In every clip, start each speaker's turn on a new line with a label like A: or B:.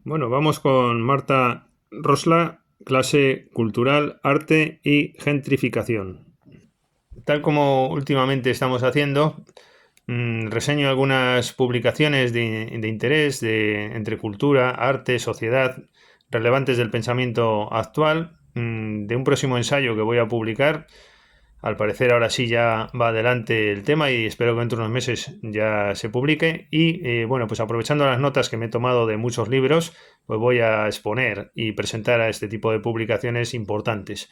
A: Bueno, vamos con Marta Rosla, clase cultural, arte y gentrificación. Tal como últimamente estamos haciendo, reseño algunas publicaciones de interés entre cultura, arte, sociedad, relevantes del pensamiento actual, de un próximo ensayo que voy a publicar. Al parecer ahora sí ya va adelante el tema y espero que dentro de unos meses ya se publique. Y bueno, pues aprovechando las notas que me he tomado de muchos libros, pues voy a exponer y presentar a este tipo de publicaciones importantes.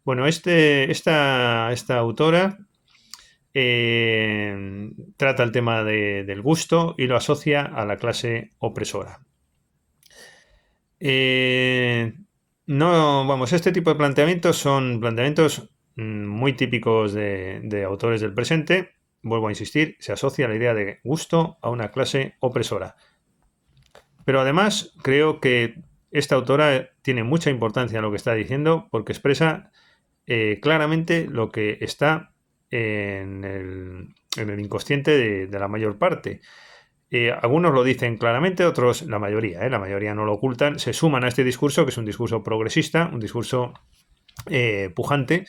A: Bueno, esta autora trata el tema del gusto y lo asocia a la clase opresora. Eh, no, vamos, este tipo de planteamientos son planteamientos muy típicos de autores del presente. Vuelvo a insistir, se asocia la idea de gusto a una clase opresora. Pero además creo que esta autora tiene mucha importancia en lo que está diciendo porque expresa claramente lo que está en el inconsciente de la mayor parte. Algunos lo dicen claramente, otros, la mayoría no lo ocultan, se suman a este discurso, que es un discurso progresista, un discurso pujante,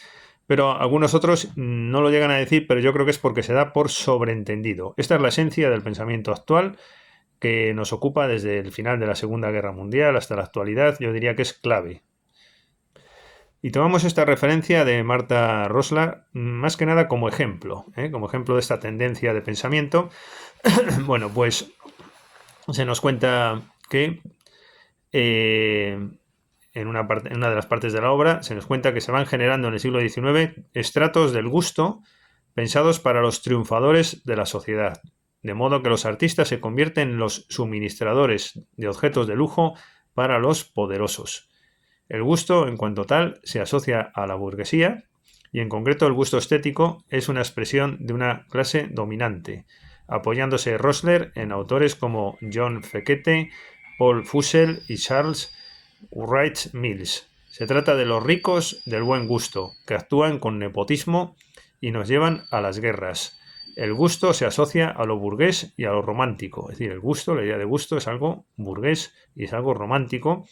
A: pero algunos otros no lo llegan a decir, pero yo creo que es porque se da por sobreentendido. Esta es la esencia del pensamiento actual que nos ocupa desde el final de la Segunda Guerra Mundial hasta la actualidad, yo diría que es clave. Y tomamos esta referencia de Marta Rosler más que nada como ejemplo de esta tendencia de pensamiento. Bueno, pues se nos cuenta que en una de las partes de la obra se nos cuenta que se van generando en el siglo XIX estratos del gusto pensados para los triunfadores de la sociedad, de modo que los artistas se convierten en los suministradores de objetos de lujo para los poderosos. El gusto, en cuanto tal, se asocia a la burguesía y en concreto el gusto estético es una expresión de una clase dominante, apoyándose Rosler en autores como John Fekete, Paul Fussell y Charles Wright Mills. Se trata de los ricos del buen gusto, que actúan con nepotismo y nos llevan a las guerras. El gusto se asocia a lo burgués y a lo romántico. Es decir, el gusto, la idea de gusto es algo burgués y es algo romántico,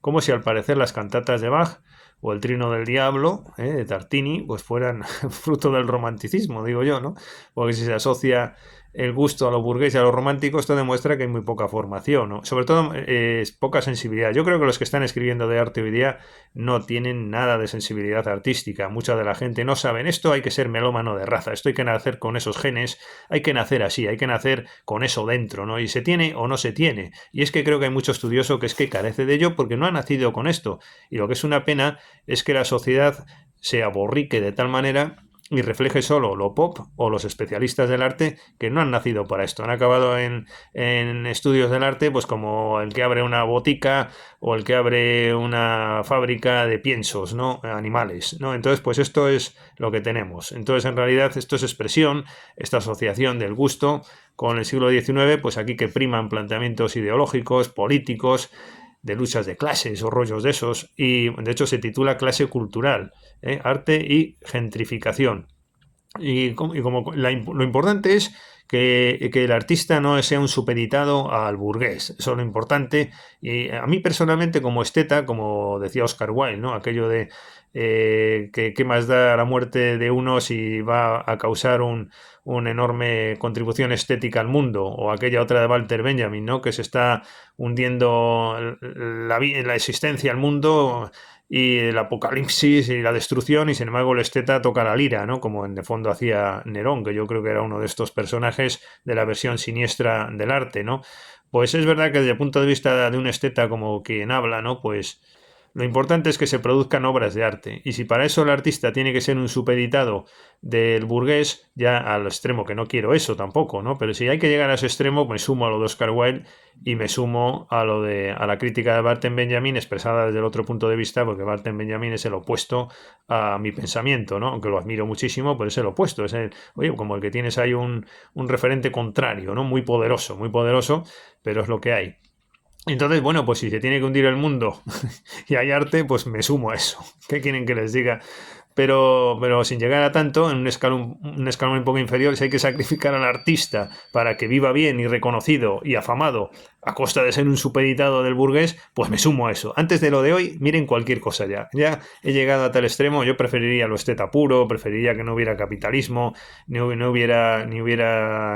A: como si al parecer las cantatas de Bach o el Trino del Diablo de Tartini pues fueran fruto del romanticismo, digo yo, ¿no? Porque si se asocia el gusto a lo burgués y a lo romántico, esto demuestra que hay muy poca formación, ¿no? Sobre todo poca sensibilidad. Yo creo que los que están escribiendo de arte hoy día no tienen nada de sensibilidad artística. Mucha de la gente no saben esto, hay que ser melómano de raza, esto hay que nacer con esos genes, hay que nacer así, hay que nacer con eso dentro, ¿no? Y se tiene o no se tiene. Y es que creo que hay mucho estudioso que es que carece de ello porque no ha nacido con esto. Y lo que es una pena es que la sociedad se aborrique de tal manera y refleje solo lo pop o los especialistas del arte que no han nacido para esto. Han acabado en estudios del arte pues como el que abre una botica o el que abre una fábrica de piensos, ¿no? Animales, ¿no? Entonces pues esto es lo que tenemos. Entonces en realidad esto es expresión, esta asociación del gusto con el siglo XIX, pues aquí que priman planteamientos ideológicos, políticos, de luchas de clases o rollos de esos, y de hecho se titula Clase Cultural, Arte y Gentrificación. Lo importante es que el artista no sea un supeditado al burgués, eso es lo importante. Y a mí personalmente como esteta, como decía Oscar Wilde, ¿no? Aquello de que más da la muerte de uno si va a causar una enorme contribución estética al mundo, o aquella otra de Walter Benjamin, ¿no? Que se está hundiendo la existencia al mundo y el apocalipsis y la destrucción, y sin embargo el esteta toca la lira, ¿no? Como en de fondo hacía Nerón, que yo creo que era uno de estos personajes de la versión siniestra del arte, ¿no? Pues es verdad que desde el punto de vista de un esteta como quien habla, ¿no? Pues lo importante es que se produzcan obras de arte, y si para eso el artista tiene que ser un supeditado del burgués, ya al extremo, que no quiero eso tampoco, ¿no? Pero si hay que llegar a ese extremo, me sumo a lo de Oscar Wilde y me sumo a la crítica de Walter Benjamin expresada desde el otro punto de vista, porque Walter Benjamin es el opuesto a mi pensamiento, ¿no? Aunque lo admiro muchísimo, pero es el opuesto, oye, como el que tienes ahí un referente contrario, ¿no? Muy poderoso, pero es lo que hay. Entonces, bueno, pues si se tiene que hundir el mundo y hay arte, pues me sumo a eso. ¿Qué quieren que les diga? pero sin llegar a tanto, en un escalón un poco inferior, si hay que sacrificar al artista para que viva bien y reconocido y afamado a costa de ser un supeditado del burgués, pues me sumo a eso. Antes de lo de hoy, miren cualquier cosa ya. Ya he llegado a tal extremo, yo preferiría lo esteta puro, preferiría que no hubiera capitalismo, no hubiera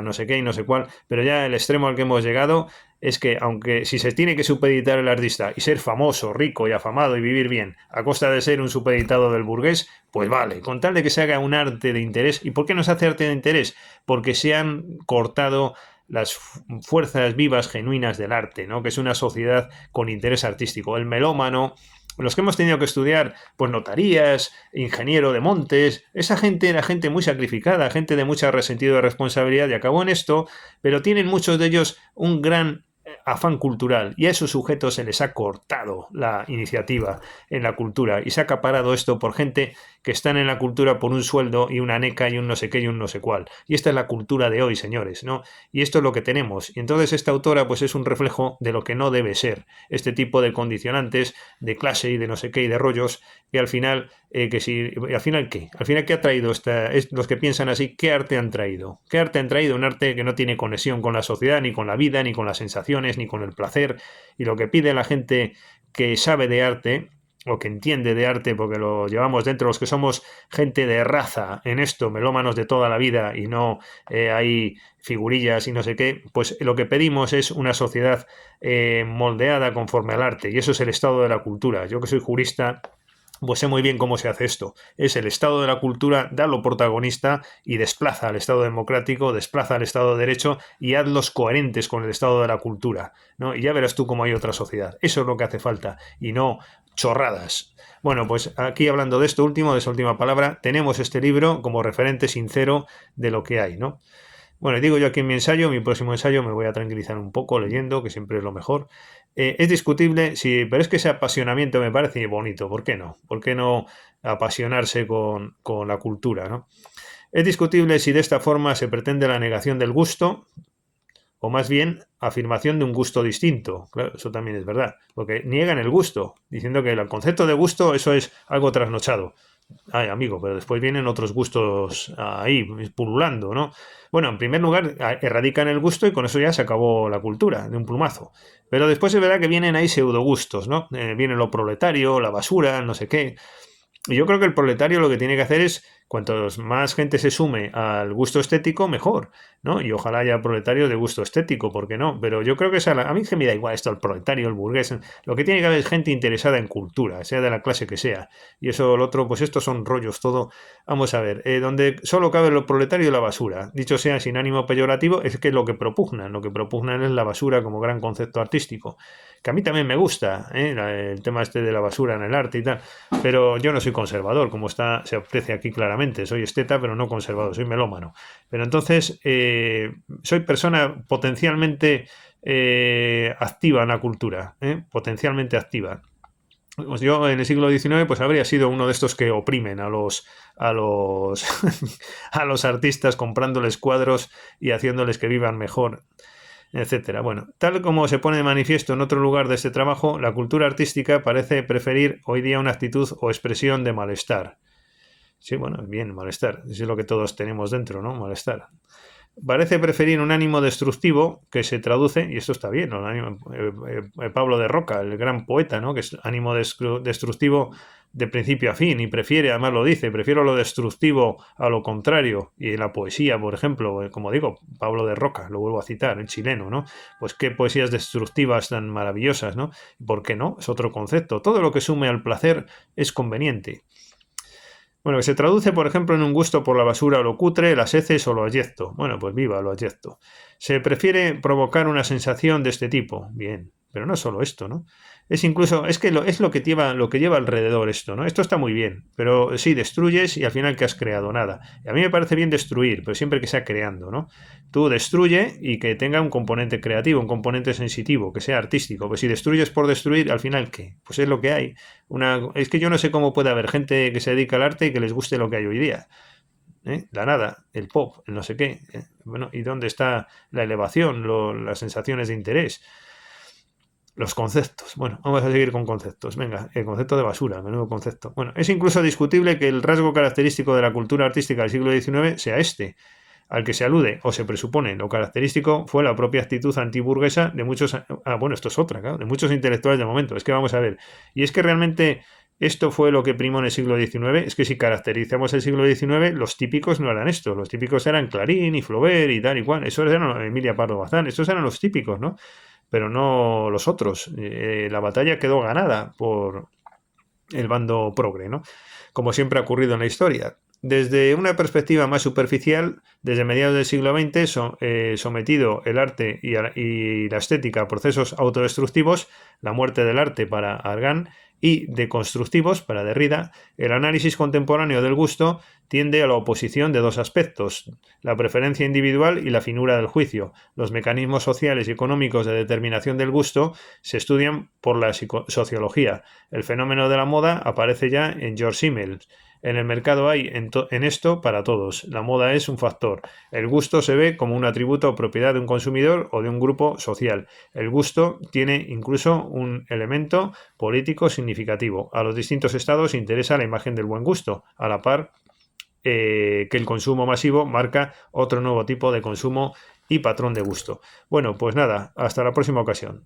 A: no sé qué y no sé cuál, pero ya el extremo al que hemos llegado es que aunque si se tiene que supeditar el artista y ser famoso, rico y afamado y vivir bien a costa de ser un supeditado del burgués, pues vale, con tal de que se haga un arte de interés. ¿Y por qué no se hace arte de interés? Porque se han cortado las fuerzas vivas genuinas del arte, ¿no? Que es una sociedad con interés artístico. El melómano, los que hemos tenido que estudiar, pues notarías, ingeniero de montes, esa gente era gente muy sacrificada, gente de mucho resentido de responsabilidad y acabó en esto, pero tienen muchos de ellos un gran afán cultural y a esos sujetos se les ha cortado la iniciativa en la cultura y se ha acaparado esto por gente que están en la cultura por un sueldo y una neca y un no sé qué y un no sé cuál. Y esta es la cultura de hoy, señores, ¿no? Y esto es lo que tenemos. Y entonces esta autora pues es un reflejo de lo que no debe ser. Este tipo de condicionantes de clase y de no sé qué y de rollos que al final, que si, al final ¿qué? Al final ¿qué ha traído los que piensan así? ¿Qué arte han traído? ¿Qué arte han traído? Un arte que no tiene conexión con la sociedad, ni con la vida, ni con las sensaciones, ni con el placer. Y lo que pide la gente que sabe de arte o que entiende de arte, porque lo llevamos dentro, los que somos gente de raza en esto, melómanos de toda la vida y no hay figurillas y no sé qué, pues lo que pedimos es una sociedad moldeada conforme al arte, y eso es el estado de la cultura. Yo que soy jurista, pues sé muy bien cómo se hace esto. Es el Estado de la cultura, dalo protagonista y desplaza al Estado democrático, desplaza al Estado de derecho y hazlos coherentes con el Estado de la cultura, ¿no? Y ya verás tú cómo hay otra sociedad. Eso es lo que hace falta y no chorradas. Bueno, pues aquí hablando de esto último, de esa última palabra, tenemos este libro como referente sincero de lo que hay, ¿no? Bueno, digo yo aquí en mi ensayo, mi próximo ensayo me voy a tranquilizar un poco leyendo, que siempre es lo mejor. Es discutible, sí, pero es que ese apasionamiento me parece bonito. ¿Por qué no? ¿Por qué no apasionarse con la cultura, ¿no? Es discutible si de esta forma se pretende la negación del gusto o más bien afirmación de un gusto distinto. Claro, eso también es verdad, porque niegan el gusto, diciendo que el concepto de gusto eso es algo trasnochado. Ay, amigo, pero después vienen otros gustos ahí pululando, ¿no? Bueno, en primer lugar, erradican el gusto y con eso ya se acabó la cultura, de un plumazo. Pero después es verdad que vienen ahí pseudogustos, ¿no? Viene lo proletario, la basura, no sé qué. Y yo creo que el proletario lo que tiene que hacer es, cuantos más gente se sume al gusto estético, mejor, ¿no? Y ojalá haya proletarios de gusto estético, ¿por qué no? Pero yo creo que a mí que me da igual esto, el proletario, el burgués. Lo que tiene que haber es gente interesada en cultura, sea de la clase que sea. Y eso, el otro, pues estos son rollos, todo. Vamos a ver, donde solo cabe lo proletario y la basura. Dicho sea sin ánimo peyorativo, es que lo que propugnan es la basura como gran concepto artístico. Que a mí también me gusta, el tema este de la basura en el arte y tal, pero yo no soy conservador, como se aprecia aquí claramente. Soy esteta, pero no conservador, soy melómano. Pero entonces, soy persona potencialmente activa en la cultura, potencialmente activa. Pues yo en el siglo XIX pues habría sido uno de estos que oprimen a los a los artistas comprándoles cuadros y haciéndoles que vivan mejor, etcétera. Bueno, tal como se pone de manifiesto en otro lugar de este trabajo, la cultura artística parece preferir hoy día una actitud o expresión de malestar. Sí, bueno, bien, malestar. Eso es lo que todos tenemos dentro, ¿no? Malestar. Parece preferir un ánimo destructivo que se traduce, y esto está bien, ¿no? Pablo de Roca, el gran poeta, ¿no? Que es ánimo destructivo de principio a fin, y prefiere, además lo dice, prefiero lo destructivo a lo contrario. Y en la poesía, por ejemplo, como digo, Pablo de Roca, lo vuelvo a citar, el chileno, ¿no? Pues qué poesías destructivas tan maravillosas, ¿no? ¿Por qué no? Es otro concepto. Todo lo que sume al placer es conveniente. Bueno, que se traduce, por ejemplo, en un gusto por la basura o lo cutre, las heces o lo abyecto. Bueno, pues viva lo abyecto. Se prefiere provocar una sensación de este tipo. Bien, pero no solo esto, ¿no? Es incluso, es que es lo que lleva alrededor esto, ¿no? Esto está muy bien, pero sí, destruyes y al final ¿qué has creado? Nada. Y a mí me parece bien destruir, pero siempre que sea creando, ¿no? Tú destruye y que tenga un componente creativo, un componente sensitivo, que sea artístico. Pues si destruyes por destruir, al final ¿qué? Pues es lo que hay. Es que yo no sé cómo puede haber gente que se dedica al arte y que les guste lo que hay hoy día. La nada, el pop, el no sé qué. Bueno, ¿y dónde está la elevación, las sensaciones de interés? Los conceptos. Bueno, vamos a seguir con conceptos. Venga, el concepto de basura, menudo concepto. Bueno, es incluso discutible que el rasgo característico de la cultura artística del siglo XIX sea este, al que se alude o se presupone. Lo característico fue la propia actitud antiburguesa de muchos... bueno, esto es otra, claro, de muchos intelectuales de momento. Es que vamos a ver. Y es que realmente esto fue lo que primó en el siglo XIX. Es que si caracterizamos el siglo XIX, los típicos no eran estos. Los típicos eran Clarín y Flaubert y tal y cual. Esos eran Emilia Pardo Bazán. Estos eran los típicos, ¿no? Pero no los otros. La batalla quedó ganada por el bando progre, ¿no? Como siempre ha ocurrido en la historia. Desde una perspectiva más superficial, desde mediados del siglo XX, sometido el arte y la estética a procesos autodestructivos, la muerte del arte para Argan, y deconstructivos para Derrida, el análisis contemporáneo del gusto tiende a la oposición de dos aspectos, la preferencia individual y la finura del juicio. Los mecanismos sociales y económicos de determinación del gusto se estudian por la sociología. El fenómeno de la moda aparece ya en George Simmel. En el mercado hay en esto para todos. La moda es un factor. El gusto se ve como un atributo o propiedad de un consumidor o de un grupo social. El gusto tiene incluso un elemento político significativo. A los distintos estados interesa la imagen del buen gusto, a la par que el consumo masivo marca otro nuevo tipo de consumo y patrón de gusto. Bueno, pues nada, hasta la próxima ocasión.